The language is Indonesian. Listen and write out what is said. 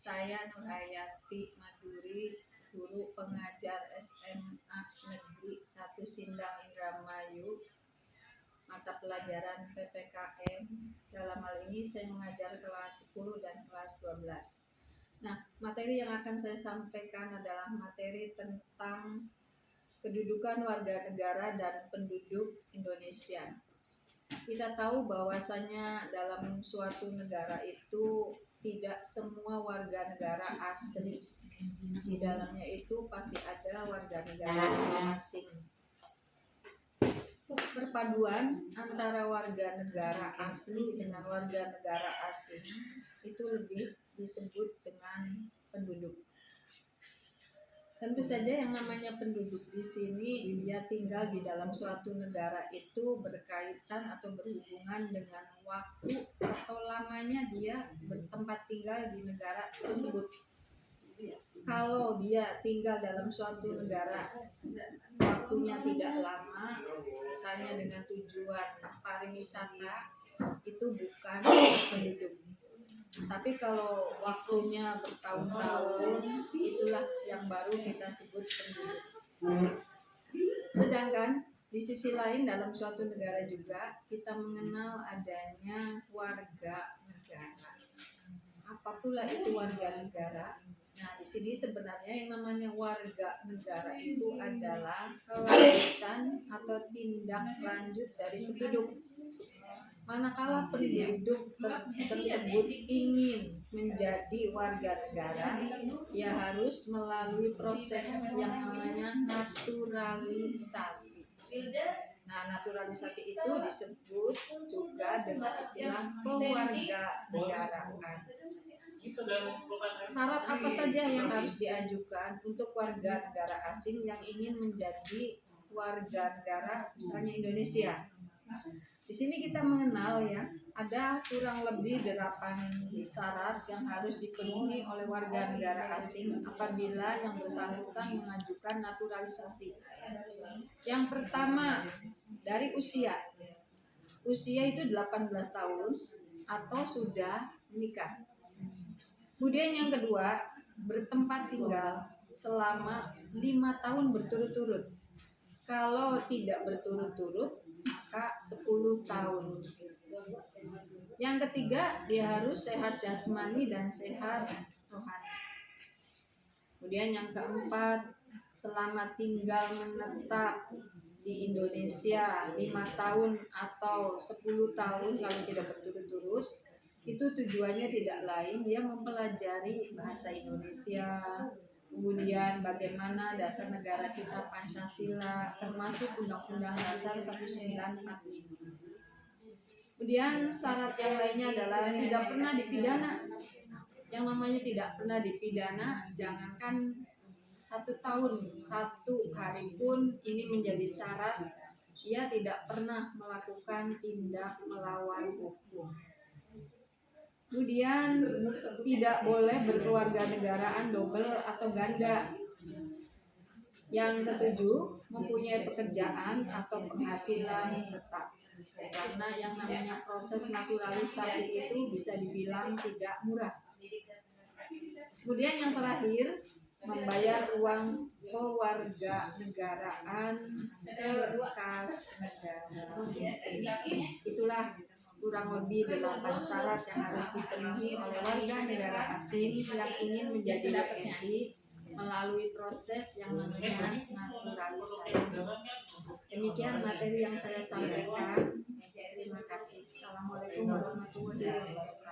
Saya Nurhayati Maduri, guru pengajar SMA Negeri 1 Sindang Indramayu, mata pelajaran PPKN. Dalam hal ini saya mengajar kelas 10 dan kelas 12. Nah, materi yang akan saya sampaikan adalah materi tentang kedudukan warga negara dan penduduk Indonesia. Kita tahu bahwasanya dalam suatu negara itu tidak semua warga negara asli. Di dalamnya itu pasti ada warga negara asing. Perpaduan antara warga negara asli dengan warga negara asing itu lebih disebut dengan penduduk. Tentu saja yang namanya penduduk di sini dia tinggal di dalam suatu negara itu berkaitan atau berhubungan dengan waktu atau lamanya dia bertempat tinggal di negara tersebut. Kalau dia tinggal dalam suatu negara waktunya tidak lama, misalnya dengan tujuan pariwisata, itu bukan penduduk. Tapi kalau waktunya bertahun-tahun, itulah yang baru kita sebut penduduk. Sedangkan di sisi lain dalam suatu negara juga kita mengenal adanya warga negara. Apa pula itu warga negara? Nah, di sini sebenarnya yang namanya warga negara itu adalah kelanjutan atau tindak lanjut dari penduduk. Manakala penduduk tersebut ingin menjadi warga negara, ia harus melalui proses yang namanya naturalisasi. Nah, naturalisasi itu disebut juga dengan istilah kewarganegaraan. Syarat apa saja yang harus diajukan untuk warga negara asing yang ingin menjadi warga negara misalnya Indonesia? Di sini kita mengenal ya, ada kurang lebih 8 syarat yang harus dipenuhi oleh warga negara asing apabila yang bersangkutan mengajukan naturalisasi. Yang pertama, dari usia. Usia itu 18 tahun atau sudah menikah. Kemudian yang kedua, bertempat tinggal selama 5 tahun berturut-turut. Kalau tidak berturut-turut, maka 10 tahun. Yang ketiga, dia harus sehat jasmani dan sehat rohani. Kemudian yang keempat, selama tinggal menetap di Indonesia 5 tahun atau 10 tahun kalau tidak berturut-turut, itu tujuannya tidak lain dia mempelajari bahasa Indonesia, kemudian bagaimana dasar negara kita Pancasila, termasuk Undang-Undang Dasar 1945. Kemudian syarat yang lainnya adalah tidak pernah dipidana. Yang namanya tidak pernah dipidana, jangankan 1 tahun, 1 hari pun ini menjadi syarat dia tidak pernah melakukan tindak melawan hukum. Kemudian tidak boleh berkewarganegaraan double atau ganda. Yang ketujuh, mempunyai pekerjaan atau penghasilan tetap. Karena yang namanya proses naturalisasi itu bisa dibilang tidak murah. Kemudian yang terakhir, membayar uang kewarganegaraan ke kas negara. Itulah kurang lebih 8 syarat yang harus dipenuhi oleh warga negara asing yang ingin menjadi WNI melalui proses yang namanya naturalisasi. Demikian materi yang saya sampaikan. Terima kasih. Assalamualaikum warahmatullahi wabarakatuh.